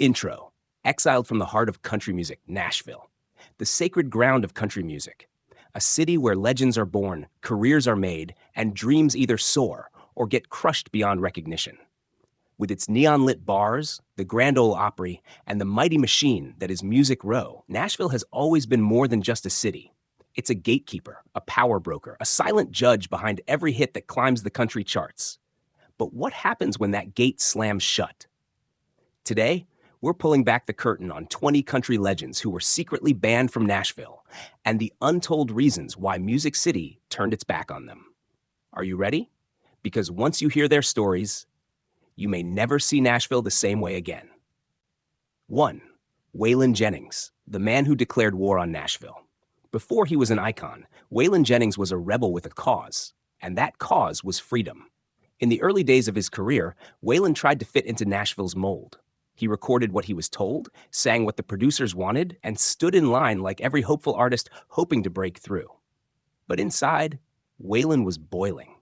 Intro. Exiled from the heart of country music, Nashville. The sacred ground of country music. A city where legends are born, careers are made, and dreams either soar or get crushed beyond recognition. With its neon-lit bars, the Grand Ole Opry, and the mighty machine that is Music Row, Nashville has always been more than just a city. It's a gatekeeper, a power broker, a silent judge behind every hit that climbs the country charts. But what happens when that gate slams shut? Today, we're pulling back the curtain on 20 country legends who were secretly banned from Nashville and the untold reasons why Music City turned its back on them. Are you ready? Because once you hear their stories, you may never see Nashville the same way again. 1. Waylon Jennings, the man who declared war on Nashville. Before he was an icon, Waylon Jennings was a rebel with a cause, and that cause was freedom. In the early days of his career, Waylon tried to fit into Nashville's mold. He recorded what he was told, sang what the producers wanted, and stood in line like every hopeful artist hoping to break through. But inside, Waylon was boiling.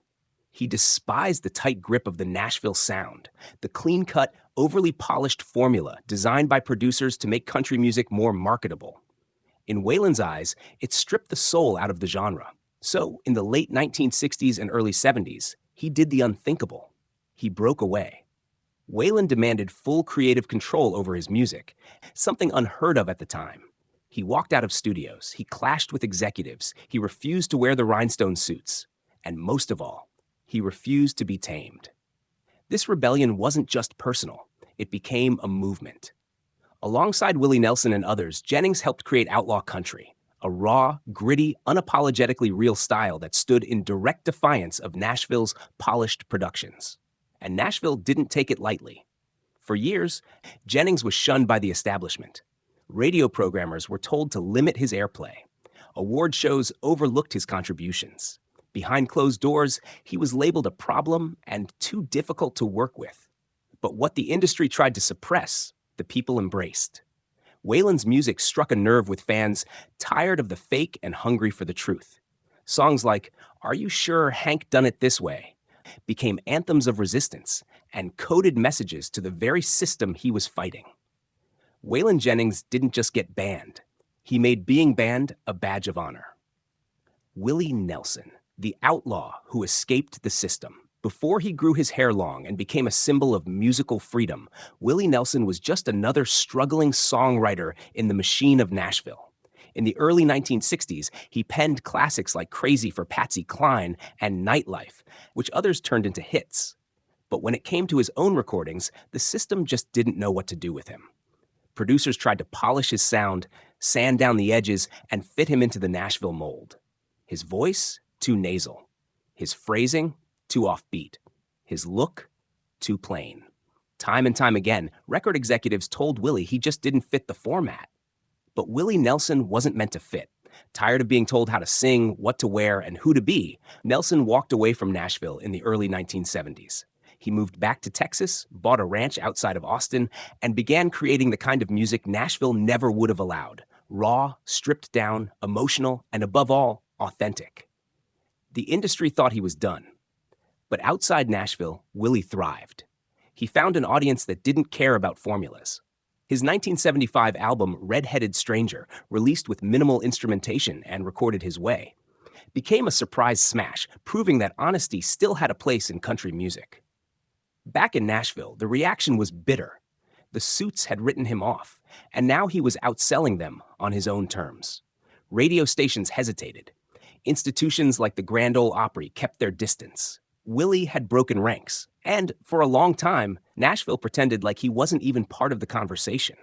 He despised the tight grip of the Nashville sound, the clean-cut, overly polished formula designed by producers to make country music more marketable. In Waylon's eyes, it stripped the soul out of the genre. So, in the late 1960s and early 70s, he did the unthinkable. He broke away. Waylon demanded full creative control over his music, something unheard of at the time. He walked out of studios, he clashed with executives, he refused to wear the rhinestone suits, and most of all, he refused to be tamed. This rebellion wasn't just personal, it became a movement. Alongside Willie Nelson and others, Jennings helped create Outlaw Country, a raw, gritty, unapologetically real style that stood in direct defiance of Nashville's polished productions. And Nashville didn't take it lightly. For years, Jennings was shunned by the establishment. Radio programmers were told to limit his airplay. Award shows overlooked his contributions. Behind closed doors, he was labeled a problem and too difficult to work with. But what the industry tried to suppress, the people embraced. Waylon's music struck a nerve with fans tired of the fake and hungry for the truth. Songs like "Are You Sure Hank Done It This Way" became anthems of resistance and coded messages to the very system he was fighting. Waylon Jennings didn't just get banned. He made being banned a badge of honor. Willie Nelson, the outlaw who escaped the system. Before he grew his hair long and became a symbol of musical freedom, Willie Nelson was just another struggling songwriter in the machine of Nashville. In the early 1960s, he penned classics like Crazy for Patsy Cline and Nightlife, which others turned into hits. But when it came to his own recordings, the system just didn't know what to do with him. Producers tried to polish his sound, sand down the edges, and fit him into the Nashville mold. His voice, too nasal. His phrasing, too offbeat. His look, too plain. Time and time again, record executives told Willie he just didn't fit the format. But Willie Nelson wasn't meant to fit. Tired of being told how to sing, what to wear, and who to be, Nelson walked away from Nashville in the early 1970s. He moved back to Texas, bought a ranch outside of Austin, and began creating the kind of music Nashville never would have allowed. Raw, stripped down, emotional, and above all, authentic. The industry thought he was done. But outside Nashville, Willie thrived. He found an audience that didn't care about formulas. His 1975 album, Red-Headed Stranger, released with minimal instrumentation and recorded his way, became a surprise smash, proving that honesty still had a place in country music. Back in Nashville, the reaction was bitter. The suits had written him off, and now he was outselling them on his own terms. Radio stations hesitated. Institutions like the Grand Ole Opry kept their distance. Willie had broken ranks, and for a long time, Nashville pretended like he wasn't even part of the conversation.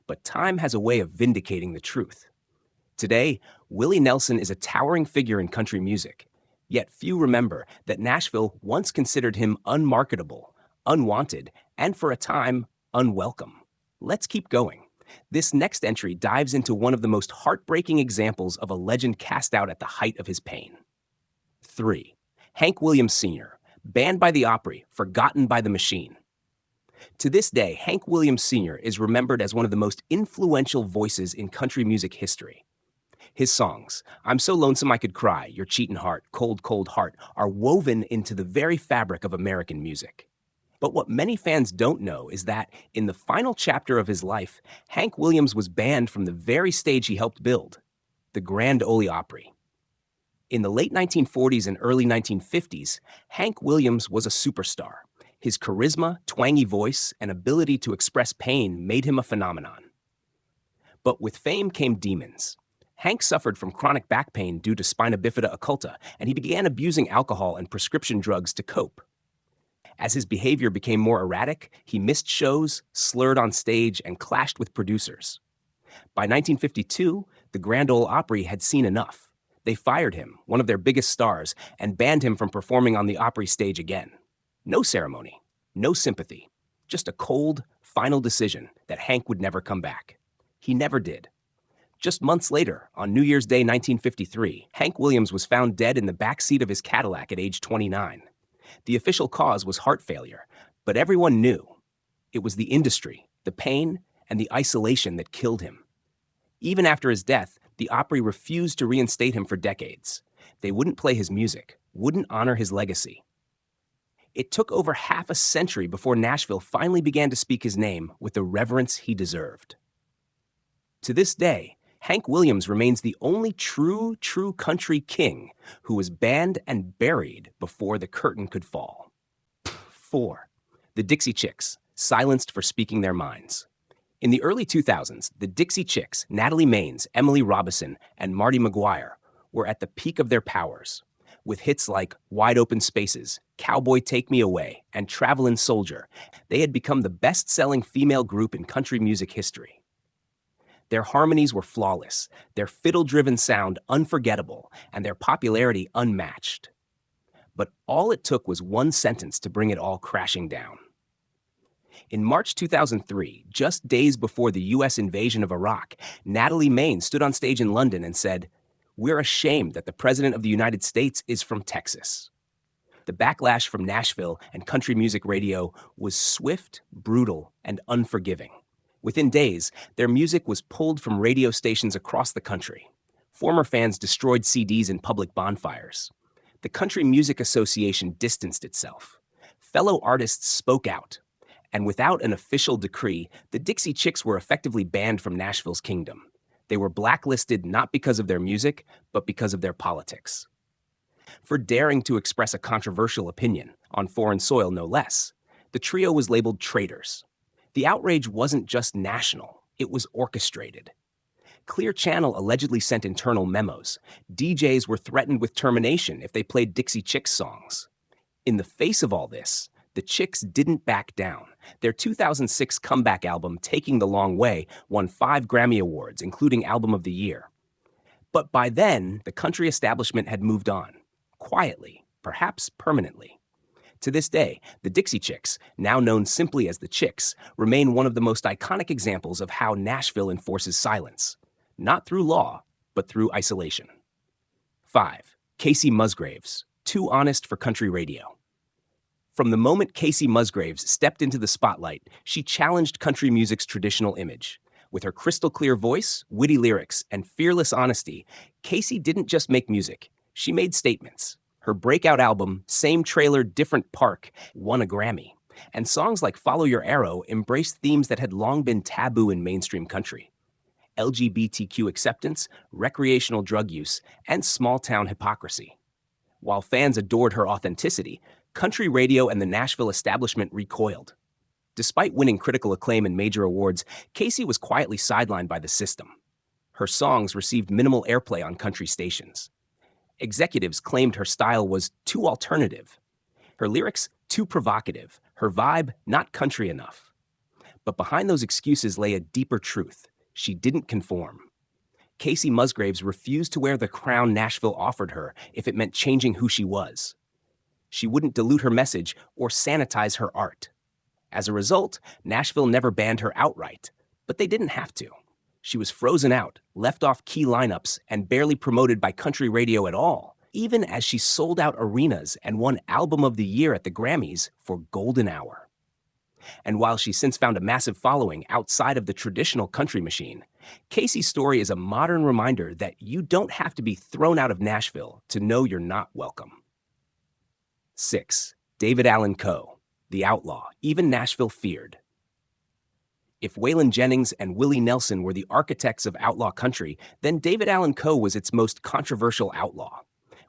But time has a way of vindicating the truth. Today, Willie Nelson is a towering figure in country music, yet few remember that Nashville once considered him unmarketable, unwanted, and for a time, unwelcome. Let's keep going. This next entry dives into one of the most heartbreaking examples of a legend cast out at the height of his pain. 3. Hank Williams Sr., banned by the Opry, forgotten by the machine. To this day, Hank Williams Sr. is remembered as one of the most influential voices in country music history. His songs, "I'm So Lonesome I Could Cry," "Your Cheatin' Heart," "Cold, Cold Heart," are woven into the very fabric of American music. But what many fans don't know is that in the final chapter of his life, Hank Williams was banned from the very stage he helped build, the Grand Ole Opry. In the late 1940s and early 1950s, Hank Williams was a superstar. His charisma, twangy voice, and ability to express pain made him a phenomenon. But with fame came demons. Hank suffered from chronic back pain due to spina bifida occulta, and he began abusing alcohol and prescription drugs to cope. As his behavior became more erratic, he missed shows, slurred on stage, and clashed with producers. By 1952, the Grand Ole Opry had seen enough. They fired him, one of their biggest stars, and banned him from performing on the Opry stage again. No ceremony, no sympathy, just a cold, final decision that Hank would never come back. He never did. Just months later, on New Year's Day 1953, Hank Williams was found dead in the back seat of his Cadillac at age 29. The official cause was heart failure, but everyone knew. It was the industry, the pain, and the isolation that killed him. Even after his death, the Opry refused to reinstate him for decades. They wouldn't play his music, wouldn't honor his legacy. It took over half a century before Nashville finally began to speak his name with the reverence he deserved. To this day, Hank Williams remains the only true country king who was banned and buried before the curtain could fall. 4. The Dixie Chicks, silenced for speaking their minds. In the early 2000s, the Dixie Chicks, Natalie Maines, Emily Robison, and Marty McGuire, were at the peak of their powers. With hits like Wide Open Spaces, Cowboy Take Me Away, and Travelin' Soldier, they had become the best-selling female group in country music history. Their harmonies were flawless, their fiddle-driven sound unforgettable, and their popularity unmatched. But all it took was one sentence to bring it all crashing down. In March 2003, just days before the U.S. invasion of Iraq, Natalie Maines stood on stage in London and said, "We're ashamed that the President of the United States is from Texas." The backlash from Nashville and country music radio was swift, brutal, and unforgiving. Within days, their music was pulled from radio stations across the country. Former fans destroyed CDs in public bonfires. The Country Music Association distanced itself. Fellow artists spoke out. And without an official decree, the Dixie Chicks were effectively banned from Nashville's kingdom. They were blacklisted not because of their music, but because of their politics. For daring to express a controversial opinion, on foreign soil no less, the trio was labeled traitors. The outrage wasn't just national, it was orchestrated. Clear Channel allegedly sent internal memos. DJs were threatened with termination if they played Dixie Chicks songs. In the face of all this, the Chicks didn't back down. Their 2006 comeback album, Taking the Long Way, won 5 Grammy Awards, including Album of the Year. But by then, the country establishment had moved on. Quietly, perhaps permanently. To this day, the Dixie Chicks, now known simply as the Chicks, remain one of the most iconic examples of how Nashville enforces silence. Not through law, but through isolation. 5. Casey Musgraves, too honest for country radio. From the moment Casey Musgraves stepped into the spotlight, she challenged country music's traditional image. With her crystal-clear voice, witty lyrics, and fearless honesty, Casey didn't just make music. She made statements. Her breakout album, Same Trailer, Different Park, won a Grammy. And songs like Follow Your Arrow embraced themes that had long been taboo in mainstream country. LGBTQ acceptance, recreational drug use, and small-town hypocrisy. While fans adored her authenticity, country radio and the Nashville establishment recoiled. Despite winning critical acclaim and major awards, Casey was quietly sidelined by the system. Her songs received minimal airplay on country stations. Executives claimed her style was too alternative, her lyrics too provocative, her vibe not country enough. But behind those excuses lay a deeper truth. She didn't conform. Casey Musgraves refused to wear the crown Nashville offered her if it meant changing who she was. She wouldn't dilute her message or sanitize her art. As a result, Nashville never banned her outright, but they didn't have to. She was frozen out, left off key lineups, and barely promoted by country radio at all, even as she sold out arenas and won Album of the Year at the Grammys for Golden Hour. And while she's since found a massive following outside of the traditional country machine, Casey's story is a modern reminder that you don't have to be thrown out of Nashville to know you're not welcome. 6. David Allan Coe, the outlaw, even Nashville feared. If Waylon Jennings and Willie Nelson were the architects of outlaw country, then David Allan Coe was its most controversial outlaw.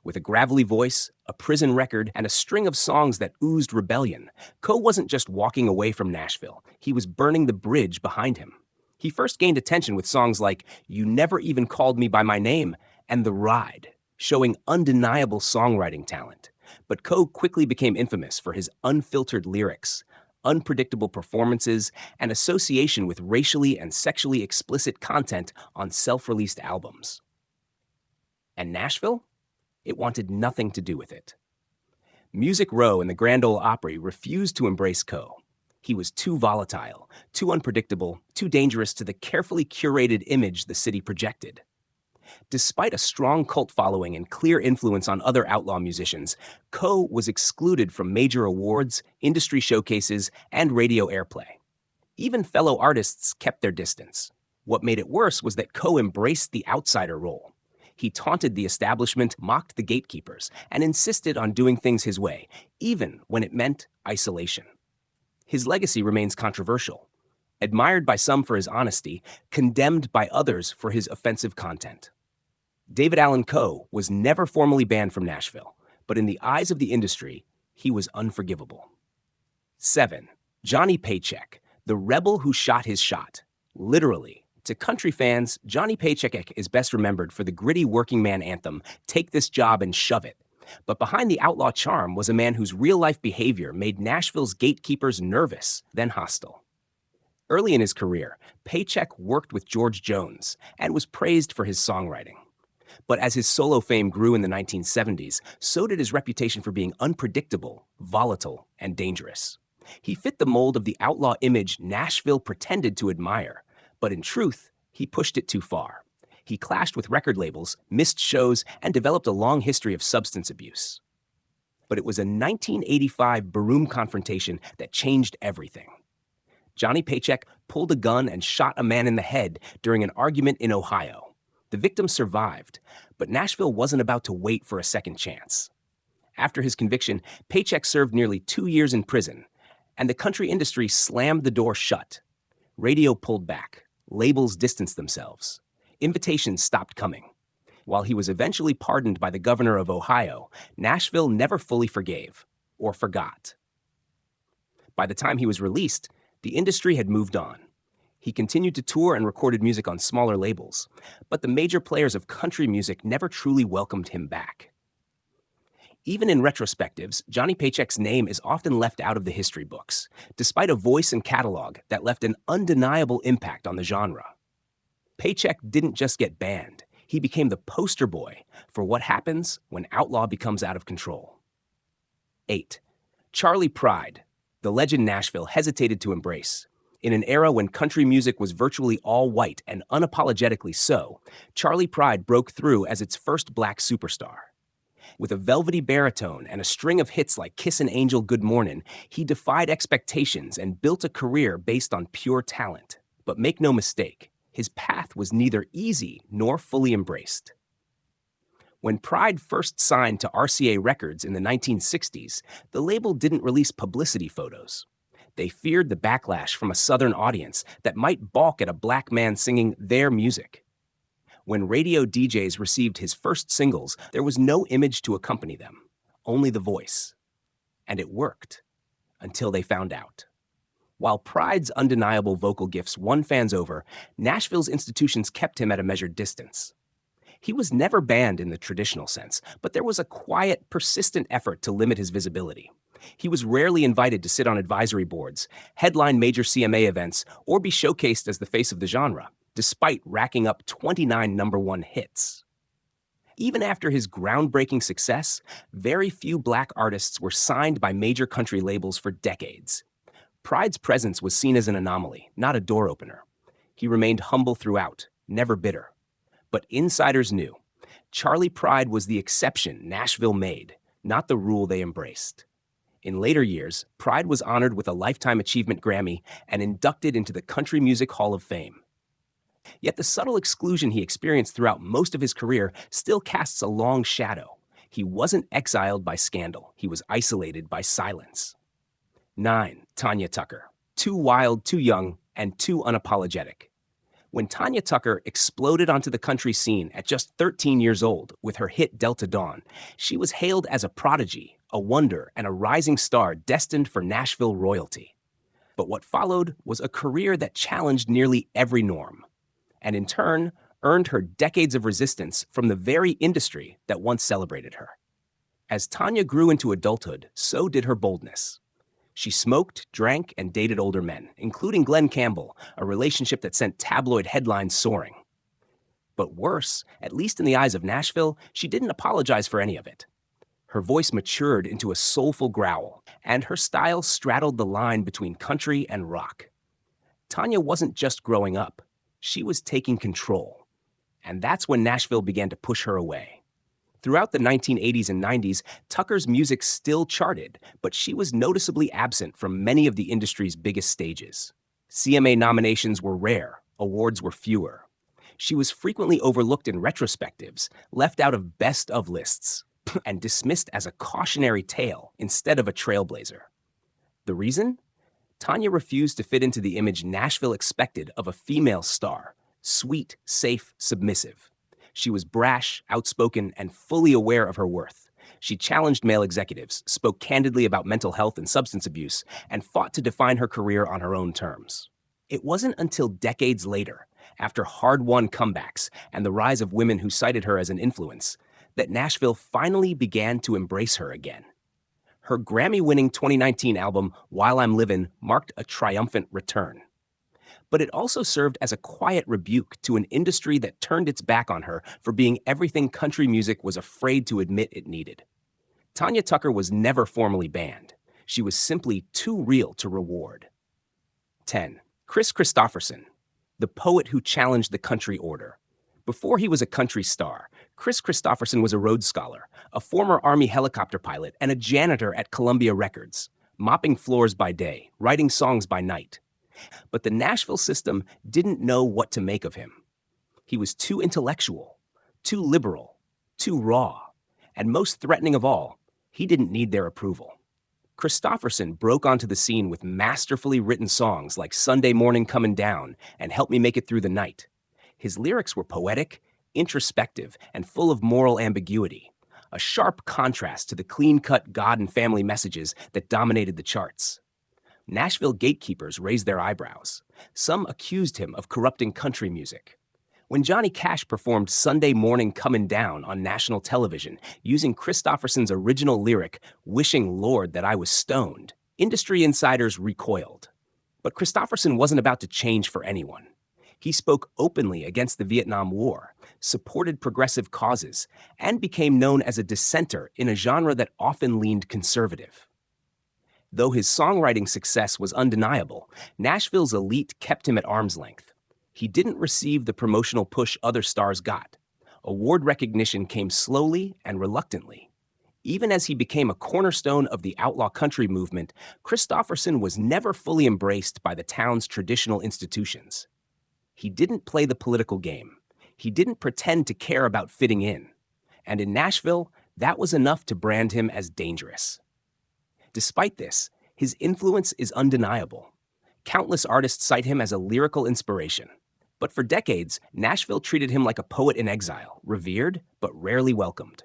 With a gravelly voice, a prison record, and a string of songs that oozed rebellion, Coe wasn't just walking away from Nashville, he was burning the bridge behind him. He first gained attention with songs like You Never Even Called Me By My Name and The Ride, showing undeniable songwriting talent. But Coe quickly became infamous for his unfiltered lyrics, unpredictable performances, and association with racially and sexually explicit content on self-released albums. And Nashville? It wanted nothing to do with it. Music Row and the Grand Ole Opry refused to embrace Coe. He was too volatile, too unpredictable, too dangerous to the carefully curated image the city projected. Despite a strong cult following and clear influence on other outlaw musicians, Coe was excluded from major awards, industry showcases, and radio airplay. Even fellow artists kept their distance. What made it worse was that Coe embraced the outsider role. He taunted the establishment, mocked the gatekeepers, and insisted on doing things his way, even when it meant isolation. His legacy remains controversial. Admired by some for his honesty, condemned by others for his offensive content. David Allan Coe was never formally banned from Nashville, but in the eyes of the industry, he was unforgivable. 7. Johnny Paycheck, the rebel who shot his shot. Literally. To country fans, Johnny Paycheck is best remembered for the gritty working man anthem, Take This Job and Shove It. But behind the outlaw charm was a man whose real-life behavior made Nashville's gatekeepers nervous, then hostile. Early in his career, Paycheck worked with George Jones and was praised for his songwriting. But as his solo fame grew in the 1970s, so did his reputation for being unpredictable, volatile, and dangerous. He fit the mold of the outlaw image Nashville pretended to admire, but in truth, he pushed it too far. He clashed with record labels, missed shows, and developed a long history of substance abuse. But it was a 1985 Baroom confrontation that changed everything. Johnny Paycheck pulled a gun and shot a man in the head during an argument in Ohio. The victim survived, but Nashville wasn't about to wait for a second chance. After his conviction, Paycheck served nearly 2 years in prison, and the country industry slammed the door shut. Radio pulled back. Labels distanced themselves. Invitations stopped coming. While he was eventually pardoned by the governor of Ohio, Nashville never fully forgave or forgot. By the time he was released, the industry had moved on. He continued to tour and recorded music on smaller labels, but the major players of country music never truly welcomed him back. Even in retrospectives, Johnny Paycheck's name is often left out of the history books, despite a voice and catalog that left an undeniable impact on the genre. Paycheck didn't just get banned, he became the poster boy for what happens when outlaw becomes out of control. 8. Charley Pride, the legend Nashville hesitated to embrace. In an era when country music was virtually all white and unapologetically so, Charley Pride broke through as its first black superstar. With a velvety baritone and a string of hits like Kissin' Angel Good Mornin', he defied expectations and built a career based on pure talent. But make no mistake, his path was neither easy nor fully embraced. When Pride first signed to RCA Records in the 1960s, the label didn't release publicity photos. They feared the backlash from a Southern audience that might balk at a black man singing their music. When radio DJs received his first singles, there was no image to accompany them, only the voice. And it worked, until they found out. While Pride's undeniable vocal gifts won fans over, Nashville's institutions kept him at a measured distance. He was never banned in the traditional sense, but there was a quiet, persistent effort to limit his visibility. He was rarely invited to sit on advisory boards, headline major CMA events, or be showcased as the face of the genre, despite racking up 29 #1 hits. Even after his groundbreaking success, very few black artists were signed by major country labels for decades. Pride's presence was seen as an anomaly, not a door opener. He remained humble throughout, never bitter. But insiders knew. Charley Pride was the exception Nashville made, not the rule they embraced. In later years, Pride was honored with a Lifetime Achievement Grammy and inducted into the Country Music Hall of Fame. Yet the subtle exclusion he experienced throughout most of his career still casts a long shadow. He wasn't exiled by scandal. He was isolated by silence. 9. Tanya Tucker. Too wild, too young, and too unapologetic. When Tanya Tucker exploded onto the country scene at just 13 years old with her hit Delta Dawn, she was hailed as a prodigy, a wonder, and a rising star destined for Nashville royalty. But what followed was a career that challenged nearly every norm, and in turn earned her decades of resistance from the very industry that once celebrated her. As Tanya grew into adulthood, so did her boldness. She smoked, drank, and dated older men, including Glenn Campbell, a relationship that sent tabloid headlines soaring. But worse, at least in the eyes of Nashville, she didn't apologize for any of it. Her voice matured into a soulful growl, and her style straddled the line between country and rock. Tanya wasn't just growing up, she was taking control. And that's when Nashville began to push her away. Throughout the 1980s and 90s, Tucker's music still charted, but she was noticeably absent from many of the industry's biggest stages. CMA nominations were rare, awards were fewer. She was frequently overlooked in retrospectives, left out of best of lists, and dismissed as a cautionary tale instead of a trailblazer. The reason? Tanya refused to fit into the image Nashville expected of a female star: sweet, safe, submissive. She was brash, outspoken, and fully aware of her worth. She challenged male executives, spoke candidly about mental health and substance abuse, and fought to define her career on her own terms. It wasn't until decades later, after hard-won comebacks and the rise of women who cited her as an influence, that Nashville finally began to embrace her again. Her Grammy-winning 2019 album, While I'm Livin', marked a triumphant return. But it also served as a quiet rebuke to an industry that turned its back on her for being everything country music was afraid to admit it needed. Tanya Tucker was never formally banned. She was simply too real to reward. 10. Kris Kristofferson, the poet who challenged the country order. Before he was a country star, Kris Kristofferson was a Rhodes Scholar, a former Army helicopter pilot, and a janitor at Columbia Records, mopping floors by day, writing songs by night. But the Nashville system didn't know what to make of him. He was too intellectual, too liberal, too raw, and most threatening of all, he didn't need their approval. Kristofferson broke onto the scene with masterfully written songs like Sunday Morning Comin' Down and Help Me Make It Through the Night. His lyrics were poetic, introspective, and full of moral ambiguity, a sharp contrast to the clean-cut God and family messages that dominated the charts. Nashville gatekeepers raised their eyebrows. Some accused him of corrupting country music. When Johnny Cash performed Sunday Morning Comin' Down on national television, using Kristofferson's original lyric, "Wishing Lord that I was stoned," industry insiders recoiled. But Kristofferson wasn't about to change for anyone. He spoke openly against the Vietnam War, supported progressive causes, and became known as a dissenter in a genre that often leaned conservative. Though his songwriting success was undeniable, Nashville's elite kept him at arm's length. He didn't receive the promotional push other stars got. Award recognition came slowly and reluctantly. Even as he became a cornerstone of the outlaw country movement, Kristofferson was never fully embraced by the town's traditional institutions. He didn't play the political game. He didn't pretend to care about fitting in. And in Nashville, that was enough to brand him as dangerous. Despite this, his influence is undeniable. Countless artists cite him as a lyrical inspiration. But for decades, Nashville treated him like a poet in exile, revered but rarely welcomed.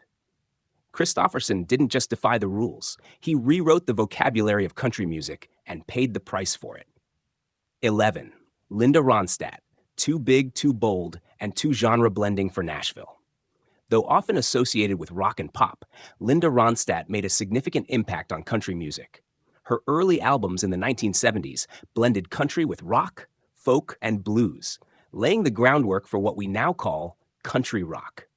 Kristofferson didn't just defy the rules. He rewrote the vocabulary of country music and paid the price for it. 11. Linda Ronstadt, too big, too bold, and too genre-blending for Nashville. Though often associated with rock and pop, Linda Ronstadt made a significant impact on country music. Her early albums in the 1970s blended country with rock, folk, and blues, laying the groundwork for what we now call country rock.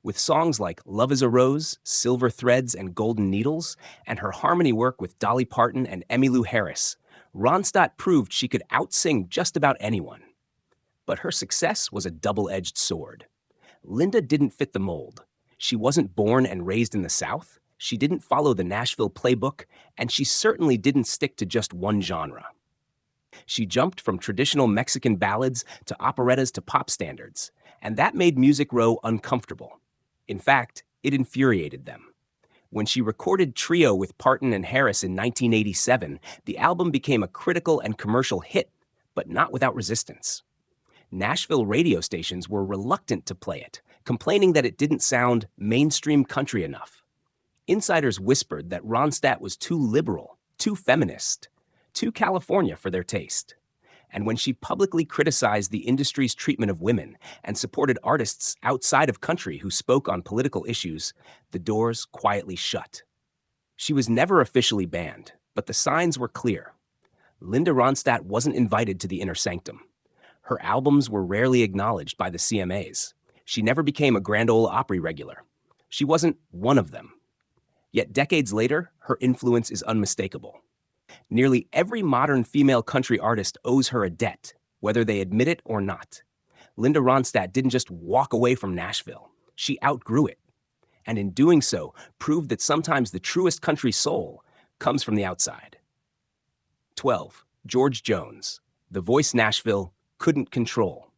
With songs like Love is a Rose, Silver Threads, and Golden Needles, and her harmony work with Dolly Parton and Emmylou Harris, Ronstadt proved she could outsing just about anyone. But her success was a double-edged sword. Linda didn't fit the mold. She wasn't born and raised in the South, she didn't follow the Nashville playbook, and she certainly didn't stick to just one genre. She jumped from traditional Mexican ballads to operettas to pop standards, and that made Music Row uncomfortable. In fact, it infuriated them. When she recorded Trio with Parton and Harris in 1987, the album became a critical and commercial hit, but not without resistance. Nashville radio stations were reluctant to play it, complaining that it didn't sound mainstream country enough. Insiders whispered that Ronstat was too liberal, too feminist, too California for their taste. And when she publicly criticized the industry's treatment of women and supported artists outside of country who spoke on political issues, the doors quietly shut. She was never officially banned, but the signs were clear. Linda Ronstadt wasn't invited to the inner sanctum. Her albums were rarely acknowledged by the CMAs. She never became a Grand Ole Opry regular. She wasn't one of them. Yet decades later, her influence is unmistakable. Nearly every modern female country artist owes her a debt, whether they admit it or not. Linda Ronstadt didn't just walk away from Nashville. She outgrew it. And in doing so, proved that sometimes the truest country soul comes from the outside. 12. George Jones, the voice Nashville couldn't control.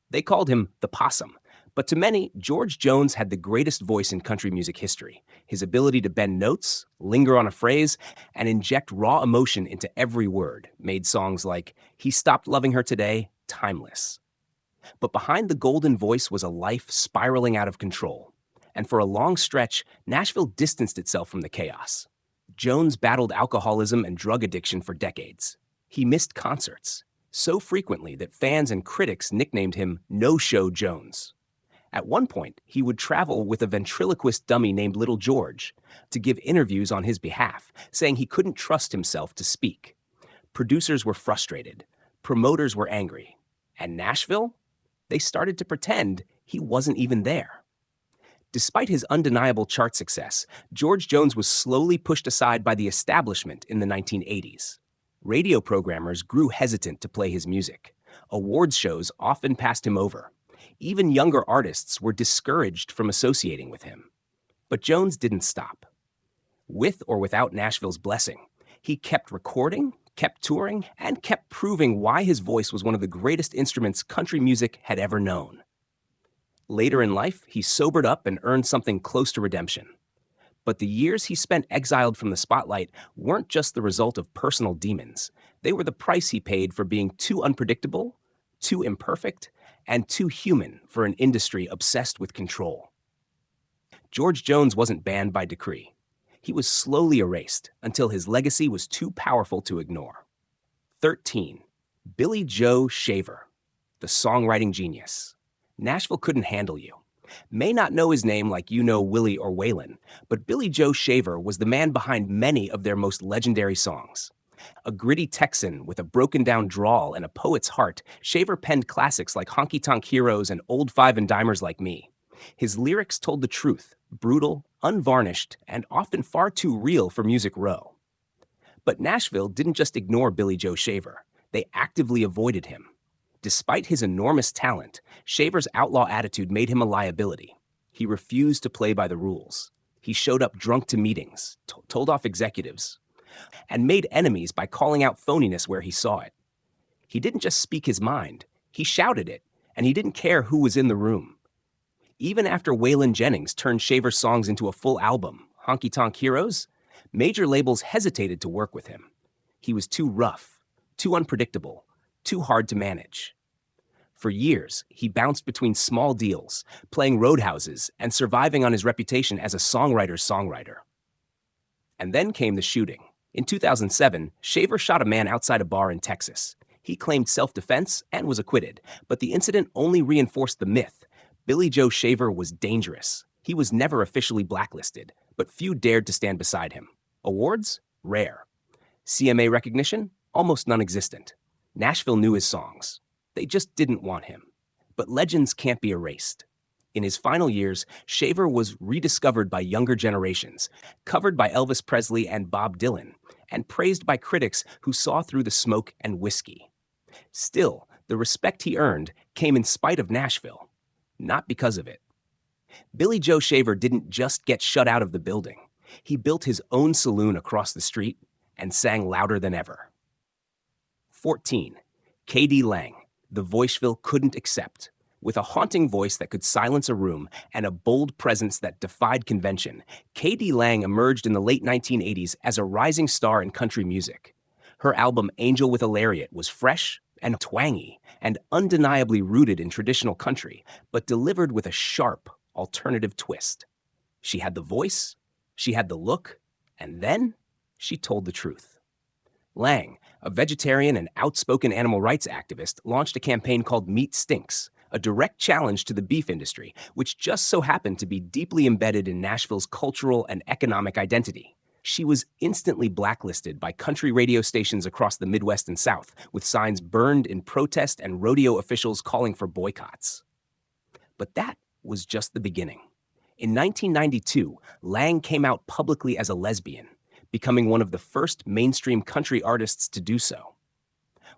They called him the Possum, but to many, George Jones had the greatest voice in country music history. His ability to bend notes, linger on a phrase, and inject raw emotion into every word made songs like He Stopped Loving Her Today timeless. But behind the golden voice was a life spiraling out of control. And for a long stretch, Nashville distanced itself from the chaos. Jones battled alcoholism and drug addiction for decades. He missed concerts, so frequently that fans and critics nicknamed him No-Show Jones. At one point, he would travel with a ventriloquist dummy named Little George to give interviews on his behalf, saying he couldn't trust himself to speak. Producers were frustrated. Promoters were angry. And Nashville? They started to pretend he wasn't even there. Despite his undeniable chart success, George Jones was slowly pushed aside by the establishment in the 1980s. Radio programmers grew hesitant to play his music. Awards shows often passed him over. Even younger artists were discouraged from associating with him. But Jones didn't stop. With or without Nashville's blessing, he kept recording, kept touring, and kept proving why his voice was one of the greatest instruments country music had ever known. Later in life, he sobered up and earned something close to redemption. But the years he spent exiled from the spotlight weren't just the result of personal demons. They were the price he paid for being too unpredictable, too imperfect, and too human for an industry obsessed with control. George Jones wasn't banned by decree. He was slowly erased until his legacy was too powerful to ignore. 13. Billy Joe Shaver, the songwriting genius. Nashville couldn't handle you. May not know his name like you know Willie or Waylon, but Billy Joe Shaver was the man behind many of their most legendary songs. A gritty Texan with a broken-down drawl and a poet's heart, Shaver penned classics like Honky Tonk Heroes and Old Five and Dimers Like Me. His lyrics told the truth, brutal, unvarnished, and often far too real for Music Row. But Nashville didn't just ignore Billy Joe Shaver. They actively avoided him. Despite his enormous talent, Shaver's outlaw attitude made him a liability. He refused to play by the rules. He showed up drunk to meetings, told off executives, and made enemies by calling out phoniness where he saw it. He didn't just speak his mind, he shouted it, and he didn't care who was in the room. Even after Waylon Jennings turned Shaver's songs into a full album, Honky Tonk Heroes, major labels hesitated to work with him. He was too rough, too unpredictable, too hard to manage. For years, he bounced between small deals, playing roadhouses, and surviving on his reputation as a songwriter's songwriter. And then came the shooting. In 2007, Shaver shot a man outside a bar in Texas. He claimed self-defense and was acquitted, but the incident only reinforced the myth. Billy Joe Shaver was dangerous. He was never officially blacklisted, but few dared to stand beside him. Awards? Rare. CMA recognition? Almost non-existent. Nashville knew his songs. They just didn't want him. But legends can't be erased. In his final years, Shaver was rediscovered by younger generations, covered by Elvis Presley and Bob Dylan, and praised by critics who saw through the smoke and whiskey. Still, the respect he earned came in spite of Nashville, not because of it. Billy Joe Shaver didn't just get shut out of the building. He built his own saloon across the street and sang louder than ever. 14. K.D. Lang, the Voiceville couldn't accept. With a haunting voice that could silence a room and a bold presence that defied convention, K.D. Lang emerged in the late 1980s as a rising star in country music. Her album Angel with a Lariat was fresh and twangy and undeniably rooted in traditional country, but delivered with a sharp, alternative twist. She had the voice, she had the look, and then she told the truth. Lang, a vegetarian and outspoken animal rights activist, launched a campaign called Meat Stinks, a direct challenge to the beef industry, which just so happened to be deeply embedded in Nashville's cultural and economic identity. She was instantly blacklisted by country radio stations across the Midwest and South, with signs burned in protest and rodeo officials calling for boycotts. But that was just the beginning. In 1992, Lang came out publicly as a lesbian, becoming one of the first mainstream country artists to do so.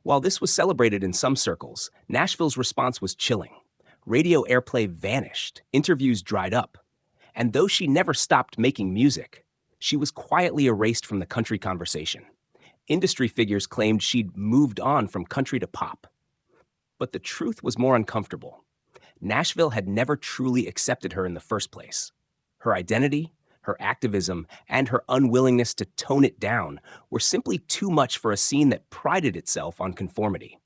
While this was celebrated in some circles, Nashville's response was chilling. Radio airplay vanished, interviews dried up, and though she never stopped making music, she was quietly erased from the country conversation. Industry figures claimed she'd moved on from country to pop. But the truth was more uncomfortable. Nashville had never truly accepted her in the first place. Her identity, her activism, and her unwillingness to tone it down were simply too much for a scene that prided itself on conformity.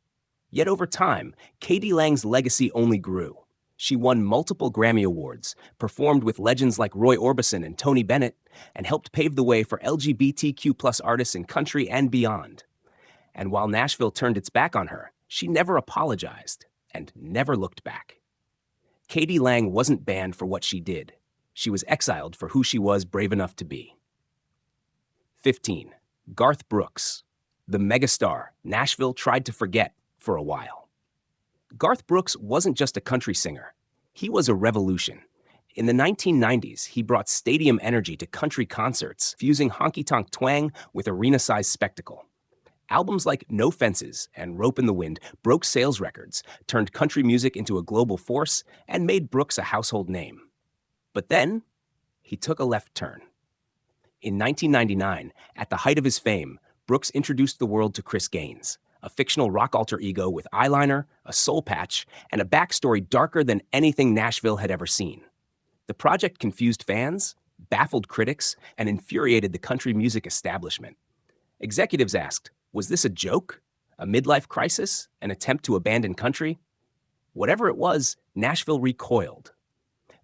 Yet over time, K.D. Lang's legacy only grew. She won multiple Grammy Awards, performed with legends like Roy Orbison and Tony Bennett, and helped pave the way for LGBTQ+ artists in country and beyond. And while Nashville turned its back on her, she never apologized and never looked back. K.D. Lang wasn't banned for what she did. She was exiled for who she was brave enough to be. 15. Gar Brooks, the megastar Nashville tried to forget for a while. Gar Brooks wasn't just a country singer. He was a revolution. In the 1990s, he brought stadium energy to country concerts, fusing honky-tonk twang with arena-sized spectacle. Albums like No Fences and Rope in the Wind broke sales records, turned country music into a global force, and made Brooks a household name. But then, he took a left turn. In 1999, at the height of his fame, Brooks introduced the world to Chris Gaines, a fictional rock alter ego with eyeliner, a soul patch, and a backstory darker than anything Nashville had ever seen. The project confused fans, baffled critics, and infuriated the country music establishment. Executives asked, was this a joke? A midlife crisis? An attempt to abandon country? Whatever it was, Nashville recoiled.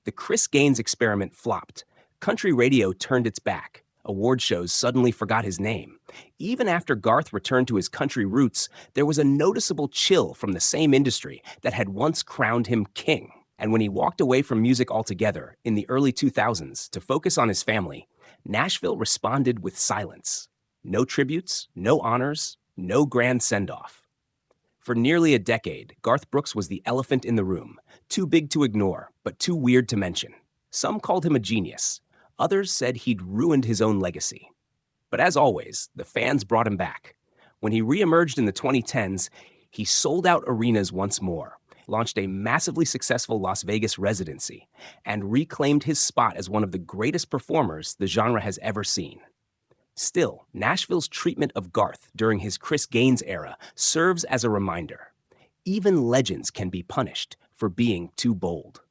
The Chris Gaines experiment flopped. Country radio turned its back. Award shows suddenly forgot his name. Even after Garth returned to his country roots, there was a noticeable chill from the same industry that had once crowned him king. And when he walked away from music altogether in the early 2000s to focus on his family, Nashville responded with silence. No tributes, no honors, no grand send-off. For nearly a decade, Gar Brooks was the elephant in the room, too big to ignore, but too weird to mention. Some called him a genius. Others said he'd ruined his own legacy. But as always, the fans brought him back. When he re-emerged in the 2010s, he sold out arenas once more, launched a massively successful Las Vegas residency, and reclaimed his spot as one of the greatest performers the genre has ever seen. Still, Nashville's treatment of Garth during his Chris Gaines era serves as a reminder. Even legends can be punished for being too bold.